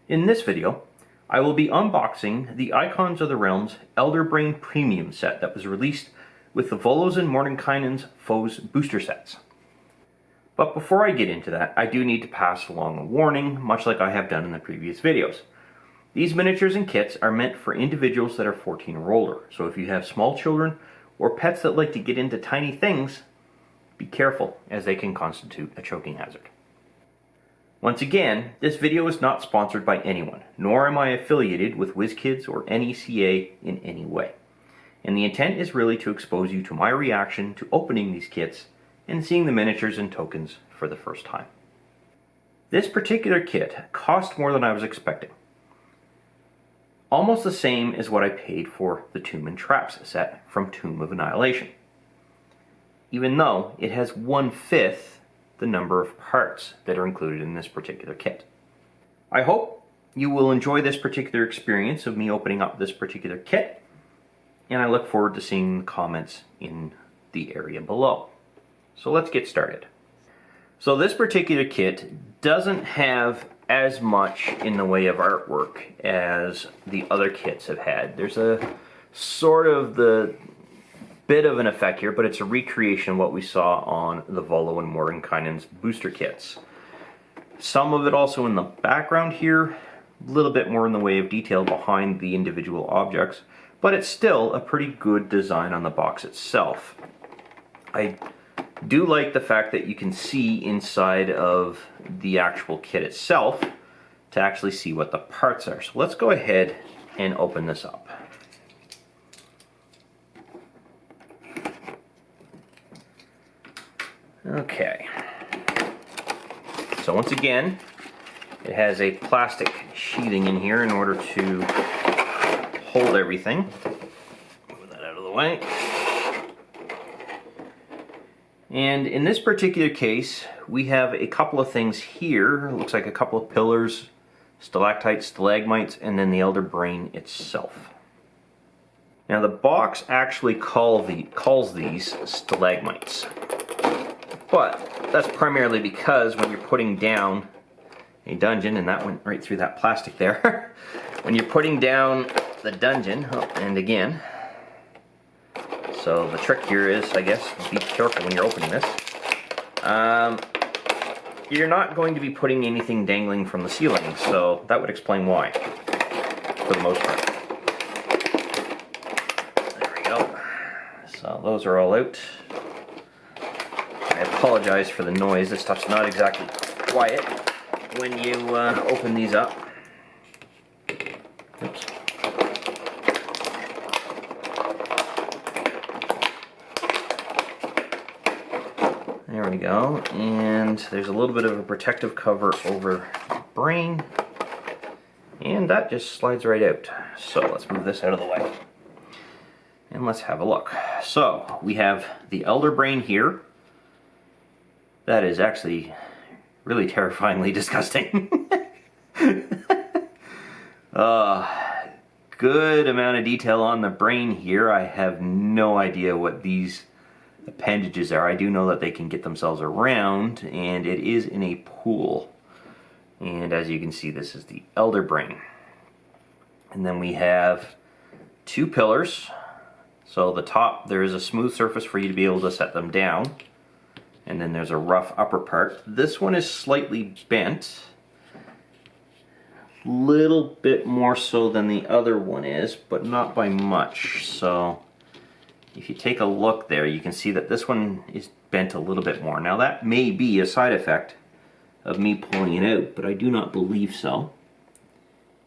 In this video, I will be unboxing the Icons of the Realms Elderbrain Premium set that was released with the Volos and Mordenkainen's Foes booster sets. But before I get into that, I do need to pass along a warning, much like I have done in the previous videos. These miniatures and kits are meant for individuals that are 14 or older, so if you have small children or pets that like to get into tiny things, be careful, as they can constitute a choking hazard. Once again, this video is not sponsored by anyone, nor am I affiliated with Wizkids or NECA in any way. And the intent is really to expose you to my reaction to opening these kits and seeing the miniatures and tokens for the first time. This particular kit cost more than I was expecting. Almost the same as what I paid for the Tomb and Traps set from Tomb of Annihilation. Even though it has 1/5 the number of parts that are included in this particular kit. I hope you will enjoy this particular experience of me opening up this particular kit, and I look forward to seeing the comments in the area below. So let's get started. So this particular kit doesn't have as much in the way of artwork as the other kits have had. There's a sort of the bit of an effect here, but it's a recreation of what we saw on the Volo and Mordenkainen's booster kits. Some of it also in the background here, a little bit more in the way of detail behind the individual objects, but it's still a pretty good design on the box itself. I do like the fact that you can see inside of the actual kit itself to actually see what the parts are. So let's go ahead and open this up. Okay, so once again, it has a plastic sheathing in here in order to hold everything. Move that out of the way. And in this particular case, we have a couple of things here. It looks like a couple of pillars, stalactites, stalagmites, and then the Elderbrain itself. Now the box actually calls these stalagmites. But that's primarily because when you're putting down a dungeon, and that went right through that plastic there, when you're putting down the dungeon, and again, so the trick here is, I guess, be careful when you're opening this. You're not going to be putting anything dangling from the ceiling, so that would explain why, for the most part. There we go. So those are all out. I apologize for the noise. This stuff's not exactly quiet when you open these up. Oops. There we go. And there's a little bit of a protective cover over the brain. And that just slides right out. So let's move this out of the way. And let's have a look. So we have the Elderbrain here. That is actually really terrifyingly disgusting. Good amount of detail on the brain here. I have no idea what these appendages are. I do know that they can get themselves around, and it is in a pool. And as you can see, this is the Elderbrain. And then we have two pillars. So the top, there is a smooth surface for you to be able to set them down. And then there's a rough upper part. This one is slightly bent. Little bit more so than the other one is, but not by much. So if you take a look there, you can see that this one is bent a little bit more. Now that may be a side effect of me pulling it out, but I do not believe so.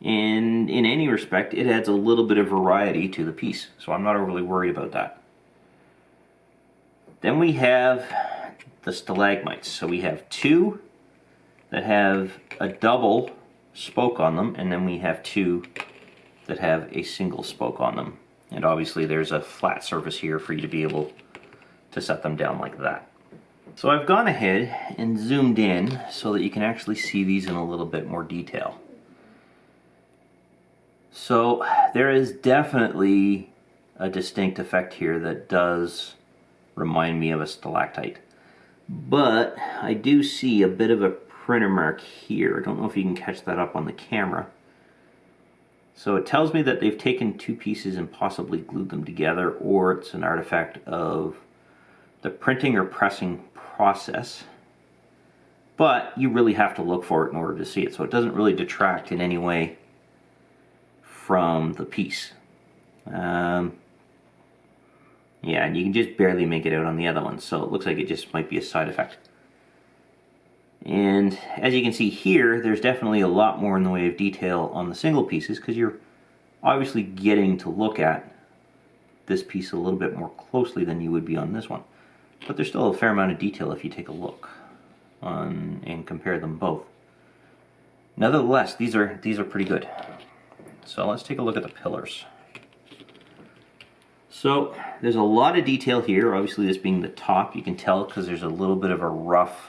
And in any respect, it adds a little bit of variety to the piece, so I'm not overly worried about that. Then we have the stalagmites. So we have two that have a double spoke on them, and then we have two that have a single spoke on them. And obviously there's a flat surface here for you to be able to set them down like that. So I've gone ahead and zoomed in so that you can actually see these in a little bit more detail. So there is definitely a distinct effect here that does remind me of a stalactite. But I do see a bit of a printer mark here. I don't know if you can catch that up on the camera. So it tells me that they've taken two pieces and possibly glued them together, or it's an artifact of the printing or pressing process. But you really have to look for it in order to see it, so it doesn't really detract in any way from the piece. Yeah, and you can just barely make it out on the other one, so it looks like it just might be a side effect. And as you can see here, there's definitely a lot more in the way of detail on the single pieces, because you're obviously getting to look at this piece a little bit more closely than you would be on this one. But there's still a fair amount of detail if you take a look on and compare them both. Nevertheless, these are pretty good. So let's take a look at the pillars. So there's a lot of detail here. Obviously, this being the top, you can tell because there's a little bit of a rough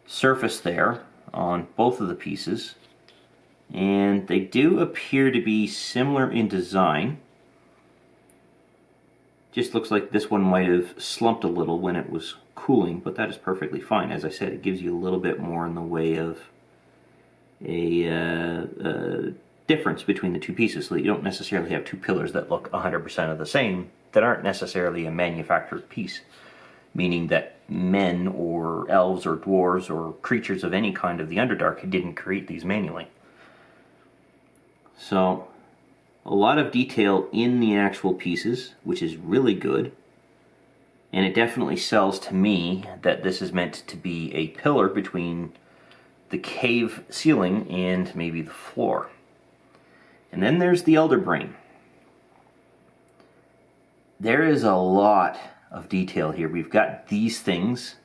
surface there on both of the pieces, and they do appear to be similar in design. Just looks like this one might have slumped a little when it was cooling, but that is perfectly fine. As I said, it gives you a little bit more in the way of a difference between the two pieces, so that you don't necessarily have two pillars that look 100% of the same that aren't necessarily a manufactured piece, meaning that men or elves or dwarves or creatures of any kind of the Underdark didn't create these manually. So a lot of detail in the actual pieces, which is really good, and it definitely sells to me that this is meant to be a pillar between the cave ceiling and maybe the floor. And then there's the Elderbrain. There is a lot of detail here. We've got these things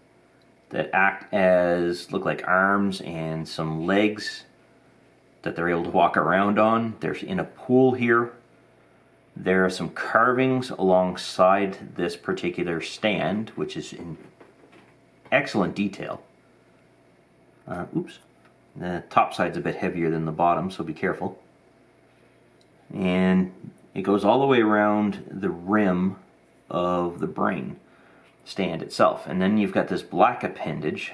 that act as, look like arms and some legs that they're able to walk around on. There's in a pool here. There are some carvings alongside this particular stand, which is in excellent detail. Oops. The top side's a bit heavier than the bottom, so be careful. And it goes all the way around the rim of the brain stand itself. And then you've got this black appendage.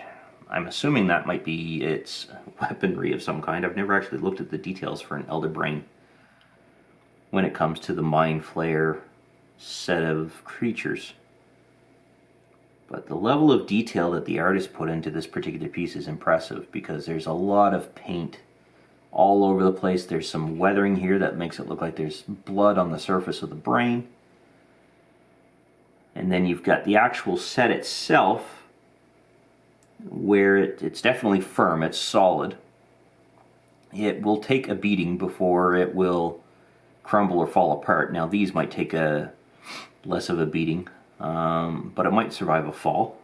I'm assuming that might be its weaponry of some kind. I've never actually looked at the details for an Elderbrain when it comes to the Mind Flayer set of creatures. But the level of detail that the artist put into this particular piece is impressive, because there's a lot of paint all over the place. There's some weathering here that makes it look like there's blood on the surface of the brain. And then you've got the actual set itself, where it's definitely firm, it's solid. It will take a beating before it will crumble or fall apart. Now these might take a less of a beating, but it might survive a fall.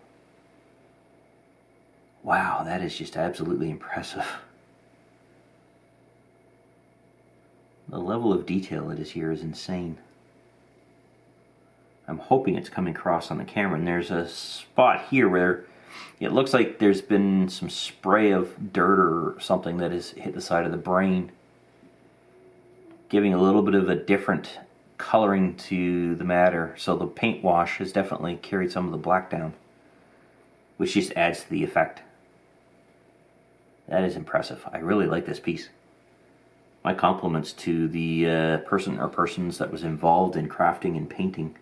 Wow, that is just absolutely impressive. The level of detail that is here is insane. I'm hoping it's coming across on the camera, and there's a spot here where it looks like there's been some spray of dirt or something that has hit the side of the brain, giving a little bit of a different coloring to the matter. So the paint wash has definitely carried some of the black down, which just adds to the effect. That is impressive. I really like this piece. My compliments to the person or persons that was involved in crafting and painting.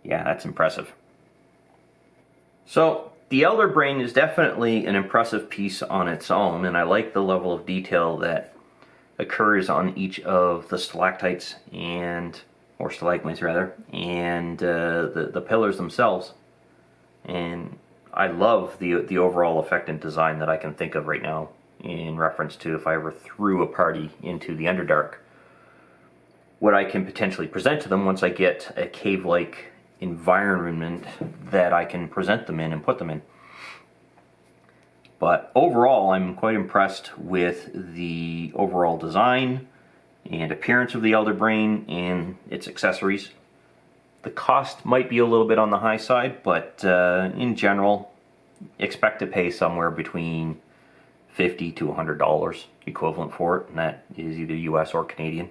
Yeah, that's impressive. So the Elderbrain is definitely an impressive piece on its own, and I like the level of detail that occurs on each of the stalactites or stalagmites rather, and the pillars themselves. And I love the overall effect and design that I can think of right now in reference to if I ever threw a party into the Underdark, what I can potentially present to them once I get a cave-like environment that I can present them in and put them in. But overall, I'm quite impressed with the overall design and appearance of the Elderbrain and its accessories. The cost might be a little bit on the high side, but in general, expect to pay somewhere between $50 to $100 equivalent for it, and that is either US or Canadian.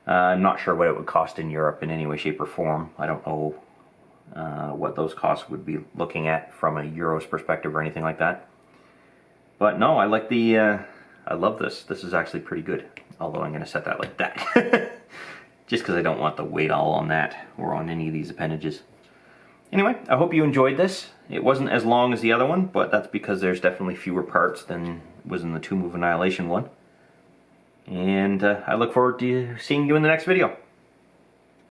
I'm not sure what it would cost in Europe in any way, shape, or form. I don't know what those costs would be looking at from a euros perspective or anything like that. But no, I like the, I love this. This is actually pretty good. Although I'm going to set that like that. Just because I don't want the weight all on that or on any of these appendages. Anyway, I hope you enjoyed this. It wasn't as long as the other one, but that's because there's definitely fewer parts than was in the Tome of Annihilation one. And I look forward to seeing you in the next video.